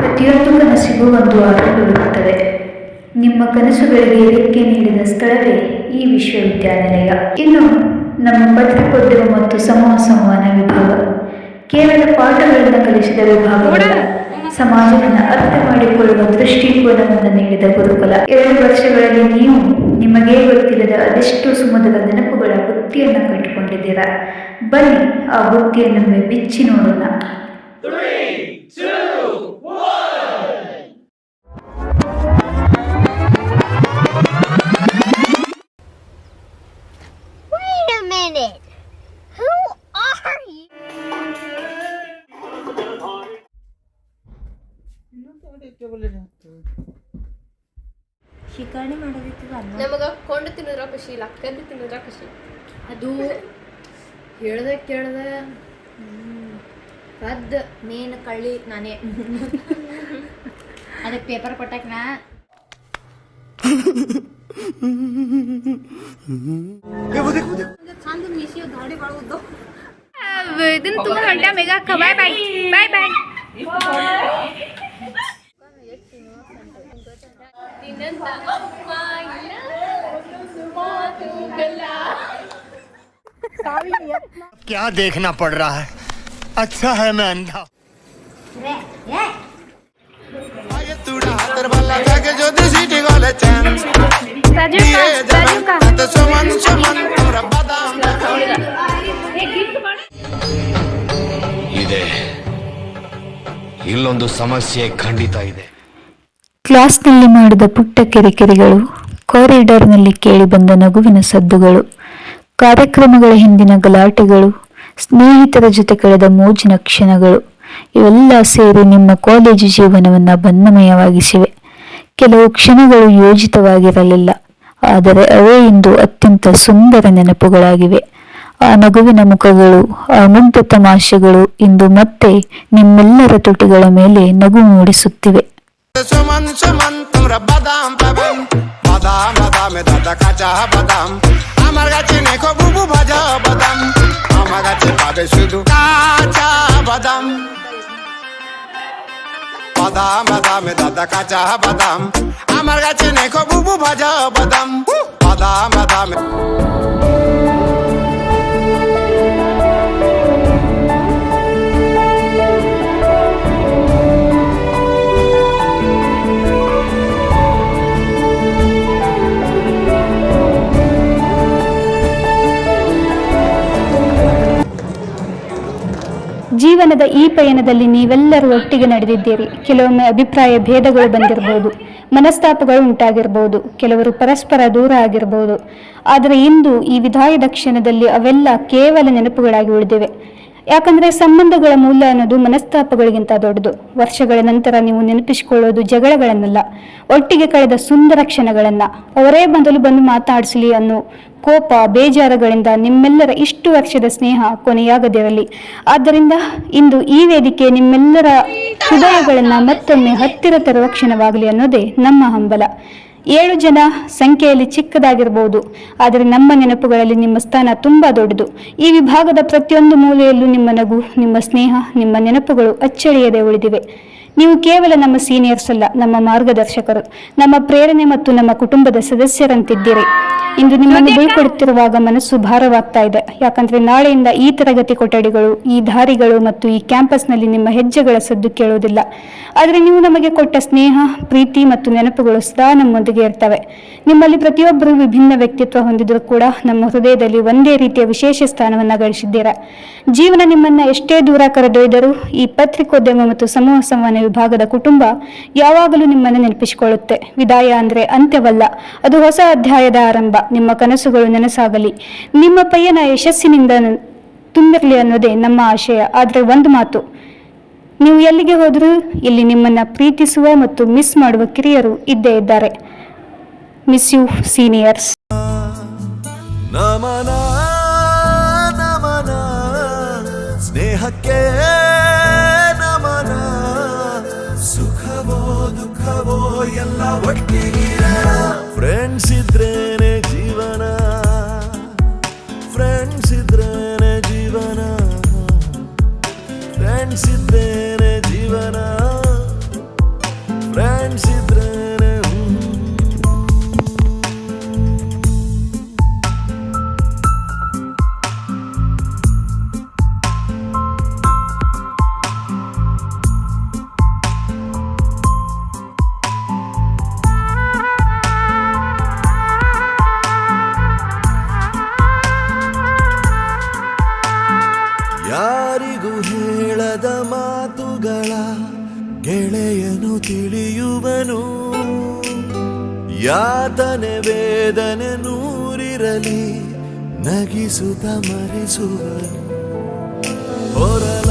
ಪ್ರತಿಯೊಂದು ಕನಸಿಗೂ ಒಂದು ಆರಂಭವಿರುತ್ತದೆ. ನಿಮ್ಮ ಕನಸುಗಳಿಗೆ ರೆಕ್ಕೆ ನೀಡಿದ ಸ್ಥಳವೇ ಈ ವಿಶ್ವವಿದ್ಯಾನಿಲಯ. ಇನ್ನು ನಮ್ಮ ಪತ್ರಿಕೋದ್ಯಮ ಮತ್ತು ಸಮೂಹ ಸಂವಹನ ವಿಭಾಗ ಕೇವಲ ಪಾಠಗಳನ್ನು ಕಲಿಸಿದ ವಿಭಾಗವಲ್ಲ, ಸಮಾಜವನ್ನು ಅರ್ಥ ಮಾಡಿಕೊಳ್ಳುವ ದೃಷ್ಟಿಕೋನವನ್ನು ನೀಡಿದ ಗುರುಕುಲ. 2 ವರ್ಷಗಳಲ್ಲಿ ನೀವು ನಿಮಗೇ ಗೊತ್ತಿಲ್ಲದ ಅದೆಷ್ಟೋ ಸುಮಧುರ ನೆನಪುಗಳ ಬುತ್ತಿಯನ್ನು ಕಟ್ಟಿಕೊಂಡಿದ್ದೀರಾ. ಬನ್ನಿ ಆ ಬುತ್ತಿಯನ್ನೊಮ್ಮೆ ಬಿಚ್ಚಿ ನೋಡೋಣ. 3, 2, 1. Wait a minute. Who are you? ಶಿಕಾಣಿ ಮಾಡೋದಿತ್ತು ನಮಗ ಕೊಂಡು ತಿನ್ನೋದ್ರ ಖುಷಿ ಇಲ್ಲ, ಕದ್ದು ತಿನ್ನೋದ್ರ ಖುಷಿ. ಅದು ಹೇಳ್ದೆ ಕೇಳ್ದೆ ಕದ್ದು ಮೇನ್ ಕಳ್ಳಿ ನಾನೇ. ಅದಕ್ಕೆ ಪೇಪರ್ ಕೊಟ್ಟಾಕ ನಾ ಚಂದ ಮೀಸಿ ಗಾಡಿ ಬಾಳುದು ಇದನ್ನ ತುಂಬ ಗಂಟೆ ಮೇಗಾಕ. ಬಾಯ್ ಬಾಯ್ ಬಾಯ್ ಬಾಯ್. क्या देखना पड़ रहा है? अच्छा है मैं अंधा. ಇದೆ ಇಲ್ಲೊಂದು ಸಮಸ್ಯೆ ಖಂಡಿತ ಇದೆ. ಕ್ಲಾಸ್ನಲ್ಲಿ ಮಾಡಿದ ಪುಟ್ಟ ಕಿರಿಕಿರಿಗಳು, ಕಾರಿಡಾರ್ನಲ್ಲಿ ಕೇಳಿಬಂದ ನಗುವಿನ ಸದ್ದುಗಳು, ಕಾರ್ಯಕ್ರಮಗಳ ಹಿಂದಿನ ಗಲಾಟೆಗಳು, ಸ್ನೇಹಿತರ ಜೊತೆ ಕಳೆದ ಮೋಜಿನ ಕ್ಷಣಗಳು ಇವೆಲ್ಲ ಸೇರಿ ನಿಮ್ಮ ಕಾಲೇಜು ಜೀವನವನ್ನು ಬಣ್ಣಮಯವಾಗಿಸಿವೆ. ಕೆಲವು ಕ್ಷಣಗಳು ಯೋಜಿತವಾಗಿರಲಿಲ್ಲ, ಆದರೆ ಅವೇ ಇಂದು ಅತ್ಯಂತ ಸುಂದರ ನೆನಪುಗಳಾಗಿವೆ. ಆ ನಗುವಿನ ಮುಖಗಳು, ಆ ಮುಗ್ಧ ತಮಾಷೆಗಳು ಇಂದು ಮತ್ತೆ ನಿಮ್ಮೆಲ್ಲರ ತುಟಿಗಳ ಮೇಲೆ ನಗು ಮೂಡಿಸುತ್ತಿವೆ. আমার কাছে নেখো বুবু ভাজা বাদাম, আমার কাছে পাবে শুধু কাঁচা বাদাম। বাদাম বাদামে দাদা কাঁচা বাদাম, আমার কাছে নেখো বুবু ভাজা বাদাম, বাদাম বাদামে। ಜೀವನದ ಈ ಪಯಣದಲ್ಲಿ ನೀವೆಲ್ಲರೂ ಒಟ್ಟಿಗೆ ನಡೆದಿದ್ದೀರಿ. ಕೆಲವೊಮ್ಮೆ ಅಭಿಪ್ರಾಯ ಭೇದಗಳು ಬಂದಿರಬಹುದು, ಮನಸ್ತಾಪಗಳು ಉಂಟಾಗಿರಬಹುದು, ಕೆಲವರು ಪರಸ್ಪರ ದೂರ ಆಗಿರಬಹುದು. ಆದರೆ ಇಂದು ಈ ವಿದಾಯದ ಕ್ಷಣದಲ್ಲಿ ಅವೆಲ್ಲ ಕೇವಲ ನೆನಪುಗಳಾಗಿ ಉಳಿದಿವೆ. ಯಾಕಂದರೆ ಸಂಬಂಧಗಳ ಮೂಲ ಅನ್ನೋದು ಮನಸ್ತಾಪಗಳಿಗಿಂತ ದೊಡ್ಡದು. ವರ್ಷಗಳ ನಂತರ ನೀವು ನೆನಪಿಸಿಕೊಳ್ಳೋದು ಜಗಳಗಳನ್ನಲ್ಲ, ಒಟ್ಟಿಗೆ ಕಳೆದ ಸುಂದರ ಕ್ಷಣಗಳನ್ನು. ಅವರೇ ಬಂದು ಮಾತಾಡಿಸಲಿ ಅನ್ನೋ ಕೋಪ ಬೇಜಾರುಗಳಿಂದ ನಿಮ್ಮೆಲ್ಲರ ಇಷ್ಟು ವರ್ಷದ ಸ್ನೇಹ ಕೊನೆಯಾಗದಿರಲಿ. ಆದ್ದರಿಂದ ಇಂದು ಈ ವೇದಿಕೆ ನಿಮ್ಮೆಲ್ಲರ ಹೃದಯಗಳನ್ನು ಮತ್ತೊಮ್ಮೆ ಹತ್ತಿರ ತರುವ ಕ್ಷಣವಾಗಲಿ ಅನ್ನೋದೇ ನಮ್ಮ ಹಂಬಲ. 7 ಜನ ಸಂಖ್ಯೆಯಲ್ಲಿ ಚಿಕ್ಕದಾಗಿರ್ಬೋದು, ಆದರೆ ನಮ್ಮ ನೆನಪುಗಳಲ್ಲಿ ನಿಮ್ಮ ಸ್ಥಾನ ತುಂಬಾ ದೊಡ್ಡದು. ಈ ವಿಭಾಗದ ಪ್ರತಿಯೊಂದು ಮೂಲೆಯಲ್ಲೂ ನಿಮ್ಮ ನಗು, ನಿಮ್ಮ ಸ್ನೇಹ, ನಿಮ್ಮ ನೆನಪುಗಳು ಅಚ್ಚಳಿಯದೆ ಉಳಿದಿವೆ. ನೀವು ಕೇವಲ ನಮ್ಮ ಸೀನಿಯರ್ಸ್ ಅಲ್ಲ, ನಮ್ಮ ಮಾರ್ಗದರ್ಶಕರು, ನಮ್ಮ ಪ್ರೇರಣೆ ಮತ್ತು ನಮ್ಮ ಕುಟುಂಬದ ಸದಸ್ಯರಂತಿದ್ದೀರಿ. ಇಂದು ನಿಮ್ಮನ್ನು ಬೀಳ್ಕೊಡುತ್ತಿರುವಾಗ ಮನಸ್ಸು ಭಾರವಾಗ್ತಾ ಇದೆ. ಯಾಕಂದ್ರೆ ನಾಳೆಯಿಂದ ಈ ತರಗತಿ ಕೊಠಡಿಗಳು, ಈ ದಾರಿಗಳು ಮತ್ತು ಈ ಕ್ಯಾಂಪಸ್ನಲ್ಲಿ ನಿಮ್ಮ ಹೆಜ್ಜೆಗಳ ಸದ್ದು ಕೇಳುವುದಿಲ್ಲ. ಆದರೆ ನೀವು ನಮಗೆ ಕೊಟ್ಟ ಸ್ನೇಹ, ಪ್ರೀತಿ ಮತ್ತು ನೆನಪುಗಳು ಸದಾ ನಮ್ಮೊಂದಿಗೆ ಇರ್ತವೆ. ನಿಮ್ಮಲ್ಲಿ ಪ್ರತಿಯೊಬ್ಬರು ವಿಭಿನ್ನ ವ್ಯಕ್ತಿತ್ವ ಹೊಂದಿದ್ರು ಕೂಡ ನಮ್ಮ ಹೃದಯದಲ್ಲಿ ಒಂದೇ ರೀತಿಯ ವಿಶೇಷ ಸ್ಥಾನವನ್ನು ಗಳಿಸಿದ್ದೀರಾ. ಜೀವನ ನಿಮ್ಮನ್ನ ಎಷ್ಟೇ ದೂರ ಕರೆದೊಯ್ದರೂ ಈ ಪತ್ರಿಕೋದ್ಯಮ ಮತ್ತು ಸಮೂಹ ಸಂವಹನ ವಿಭಾಗದ ಕುಟುಂಬ ಯಾವಾಗಲೂ ನಿಮ್ಮನ್ನು ನೆನಪಿಸಿಕೊಳ್ಳುತ್ತೆ. ವಿದಾಯ ಅಂದ್ರೆ ಅಂತ್ಯವಲ್ಲ, ಅದು ಹೊಸ ಅಧ್ಯಾಯದ ಆರಂಭ. ನಿಮ್ಮ ಕನಸುಗಳು ನನಸಾಗಲಿ, ನಿಮ್ಮ ಪಯಣ ಯಶಸ್ಸಿನಿಂದ ತುಂಬಿರಲಿ ಅನ್ನೋದೇ ನಮ್ಮ ಆಶಯ. ಆದರೆ ಒಂದು ಮಾತು, ನೀವು ಎಲ್ಲಿಗೆ ಹೋದರೂ ಇಲ್ಲಿ ನಿಮ್ಮನ್ನ ಪ್ರೀತಿಸುವ ಮತ್ತು ಮಿಸ್ ಮಾಡುವ ಕಿರಿಯರು ಇದ್ದೇ ಇದ್ದಾರೆ. Miss you seniors. ನಮನ ನಮನ ಸ್ನೇಹಕ್ಕೆ ನಮನ, ಸುಖವೋ ದುಃಖವೋ ಎಲ್ಲ ಒಟ್ಟಿಗಿರೋಣ. ಫ್ರೆಂಡ್ಸ್ ಇದ್ರೇನೆ ಜೀವನ, ಫ್ರೆಂಡ್ಸ್ ಇದ್ರೇನೆ ಜೀವನ, ಫ್ರೆಂಡ್ಸ್ ಇದ್ರೇನೆ ಜೀವನ. ತಿಳಿಯುವನು ಯಾತನೆ ವೇದನೆ ನೂರಿರಲಿ ನಗಿಸುತ್ತ ಮರೆಸುವನು ಹೊರಲ